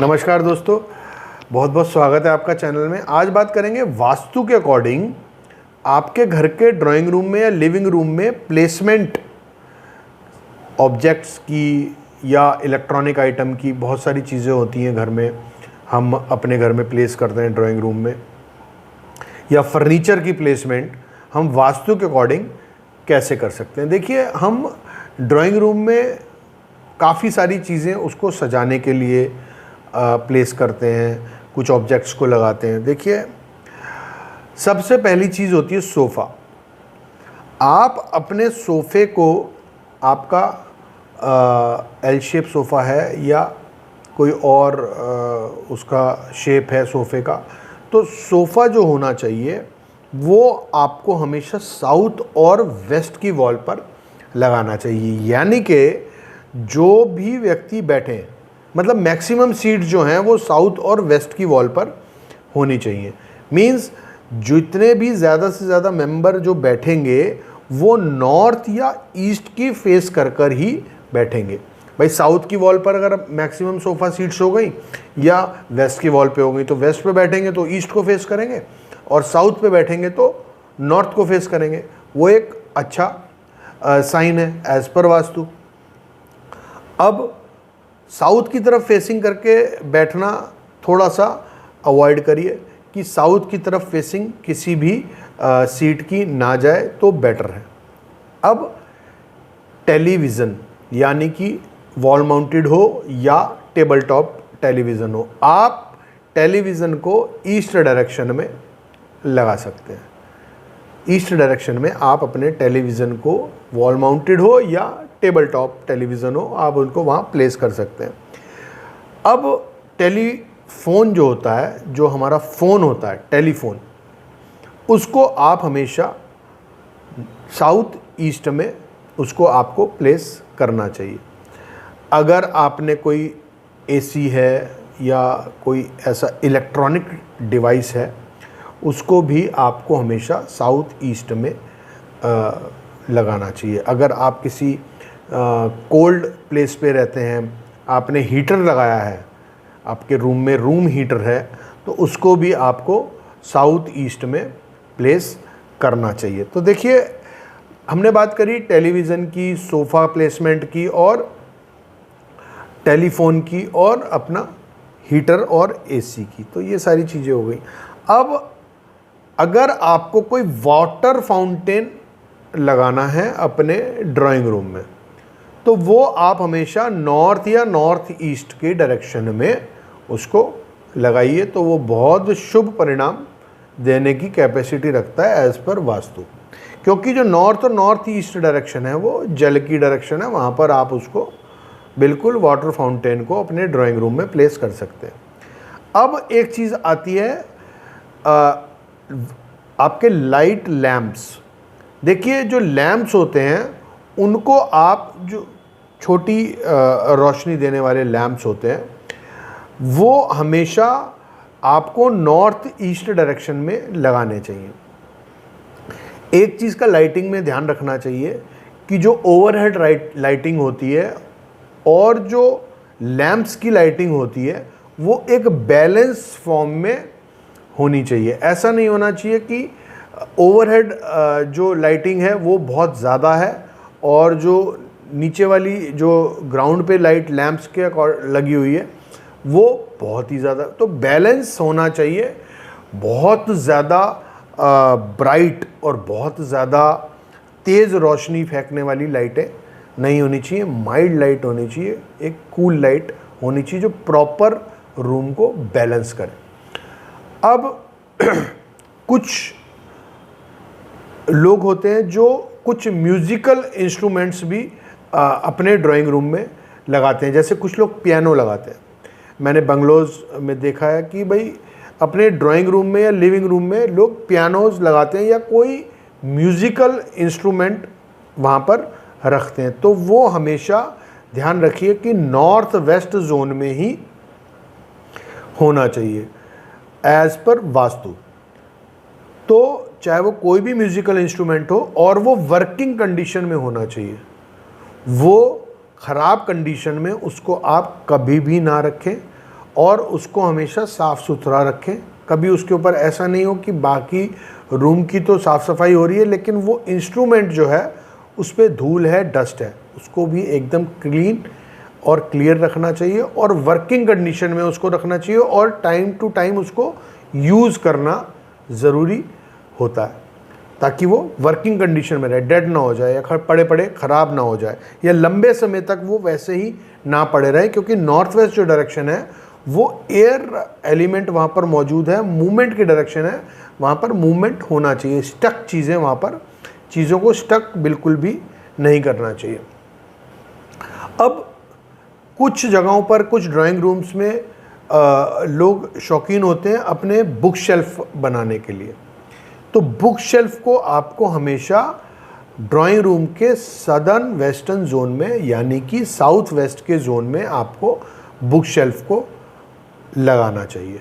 नमस्कार दोस्तों, बहुत बहुत स्वागत है आपका चैनल में। आज बात करेंगे वास्तु के अकॉर्डिंग आपके घर के ड्राइंग रूम में या लिविंग रूम में प्लेसमेंट ऑब्जेक्ट्स की या इलेक्ट्रॉनिक आइटम की। बहुत सारी चीज़ें होती हैं घर में, हम अपने घर में प्लेस करते हैं ड्राइंग रूम में, या फर्नीचर की प्लेसमेंट हम वास्तु के अकॉर्डिंग कैसे कर सकते हैं। देखिए, हम ड्राइंग रूम में काफ़ी सारी चीज़ें उसको सजाने के लिए प्लेस करते हैं, कुछ ऑब्जेक्ट्स को लगाते हैं। देखिए, सबसे पहली चीज़ होती है सोफ़ा। आप अपने सोफ़े को, आपका एल शेप सोफ़ा है या कोई और उसका शेप है सोफ़े का, तो सोफ़ा जो होना चाहिए वो आपको हमेशा साउथ और वेस्ट की वॉल पर लगाना चाहिए। यानी कि जो भी व्यक्ति बैठे, मतलब मैक्सिमम सीट जो हैं वो साउथ और वेस्ट की वॉल पर होनी चाहिए। मींस जितने भी ज़्यादा से ज़्यादा मेंबर जो बैठेंगे वो नॉर्थ या ईस्ट की फेस कर कर ही बैठेंगे। भाई, साउथ की वॉल पर अगर मैक्सिमम सोफ़ा सीट्स हो गई या वेस्ट की वॉल पे हो गई, तो वेस्ट पे बैठेंगे तो ईस्ट को फेस करेंगे, और साउथ पे बैठेंगे तो नॉर्थ को फेस करेंगे। वो एक अच्छा साइन है एज़ पर वास्तु। अब साउथ की तरफ फेसिंग करके बैठना थोड़ा सा अवॉइड करिए कि साउथ की तरफ फेसिंग किसी भी सीट की ना जाए तो बेटर है। अब टेलीविज़न, यानी कि वॉल माउंटेड हो या टेबल टॉप टेलीविज़न हो, आप टेलीविज़न को ईस्ट डायरेक्शन में लगा सकते हैं। ईस्ट डायरेक्शन में आप अपने टेलीविज़न को, वॉल माउंटेड हो या टेबल टॉप टेलीविज़न हो, आप उनको वहाँ प्लेस कर सकते हैं। अब टेलीफोन जो होता है, जो हमारा फ़ोन होता है टेलीफोन, उसको आप हमेशा साउथ ईस्ट में उसको आपको प्लेस करना चाहिए। अगर आपने कोई एसी है या कोई ऐसा इलेक्ट्रॉनिक डिवाइस है, उसको भी आपको हमेशा साउथ ईस्ट में लगाना चाहिए। अगर आप किसी कोल्ड प्लेस पे रहते हैं, आपने हीटर लगाया है, आपके रूम में रूम हीटर है, तो उसको भी आपको साउथ ईस्ट में प्लेस करना चाहिए। तो देखिए, हमने बात करी टेलीविज़न की, सोफ़ा प्लेसमेंट की, और टेलीफोन की, और अपना हीटर और एसी की। तो ये सारी चीज़ें हो गई। अब अगर आपको कोई वाटर फाउंटेन लगाना है अपने ड्राइंग रूम में, तो वो आप हमेशा नॉर्थ या नॉर्थ ईस्ट के डायरेक्शन में उसको लगाइए, तो वो बहुत शुभ परिणाम देने की कैपेसिटी रखता है एज़ पर वास्तु। क्योंकि जो नॉर्थ और नॉर्थ ईस्ट डायरेक्शन है वो जल की डायरेक्शन है, वहाँ पर आप उसको बिल्कुल वाटर फाउंटेन को अपने ड्राइंग रूम में प्लेस कर सकते हैं। अब एक चीज़ आती है आपके लाइट लैम्प्स। देखिए, जो लैम्प्स होते हैं उनको आप, जो छोटी रोशनी देने वाले लैम्प्स होते हैं, वो हमेशा आपको नॉर्थ ईस्ट डायरेक्शन में लगाने चाहिए। एक चीज़ का लाइटिंग में ध्यान रखना चाहिए कि जो ओवरहेड लाइटिंग होती है और जो लैम्प्स की लाइटिंग होती है वो एक बैलेंस फॉर्म में होनी चाहिए। ऐसा नहीं होना चाहिए कि ओवरहेड जो लाइटिंग है वो बहुत ज़्यादा है और जो नीचे वाली जो ग्राउंड पे लाइट लैंप्स के लगी हुई है वो बहुत ही ज़्यादा। तो बैलेंस होना चाहिए। बहुत ज़्यादा ब्राइट और बहुत ज़्यादा तेज़ रोशनी फेंकने वाली लाइटें नहीं होनी चाहिए, माइल्ड लाइट होनी चाहिए, एक कूल लाइट होनी चाहिए जो प्रॉपर रूम को बैलेंस करे। अब कुछ लोग होते हैं जो कुछ म्यूज़िकल इंस्ट्रूमेंट्स भी अपने ड्राइंग रूम में लगाते हैं। जैसे कुछ लोग पियानो लगाते हैं। मैंने बंगलोज़ में देखा है कि भाई अपने ड्राइंग रूम में या लिविंग रूम में लोग पियानोज लगाते हैं या कोई म्यूज़िकल इंस्ट्रूमेंट वहाँ पर रखते हैं। तो वो हमेशा ध्यान रखिए कि नॉर्थ वेस्ट जोन में ही होना चाहिए एज़ पर वास्तु। तो चाहे वो कोई भी म्यूज़िकल इंस्ट्रूमेंट हो और वो वर्किंग कंडीशन में होना चाहिए। वो ख़राब कंडीशन में उसको आप कभी भी ना रखें और उसको हमेशा साफ़ सुथरा रखें। कभी उसके ऊपर ऐसा नहीं हो कि बाकी रूम की तो साफ़ सफाई हो रही है लेकिन वो इंस्ट्रूमेंट जो है उस पर धूल है, डस्ट है, उसको भी एकदम क्लीन और क्लियर रखना चाहिए और वर्किंग कंडीशन में उसको रखना चाहिए और टाइम टू टाइम उसको यूज़ करना ज़रूरी होता है ताकि वो वर्किंग कंडीशन में रहे, डेड ना हो जाए या पड़े पड़े ख़राब ना हो जाए या लंबे समय तक वो वैसे ही ना पड़े रहे, क्योंकि नॉर्थ वेस्ट जो डायरेक्शन है वो एयर एलिमेंट वहाँ पर मौजूद है, मूवमेंट की डायरेक्शन है, वहाँ पर मूवमेंट होना चाहिए, स्टक चीज़ें वहाँ पर, चीज़ों को स्टक बिल्कुल भी नहीं करना चाहिए। अब कुछ जगहों पर, कुछ ड्राइंग रूम्स में लोग शौकीन होते हैं अपने बुक शेल्फ बनाने के लिए। तो बुक शेल्फ को आपको हमेशा ड्राइंग रूम के सदर्न वेस्टर्न जोन में यानी कि साउथ वेस्ट के जोन में आपको बुक शेल्फ को लगाना चाहिए।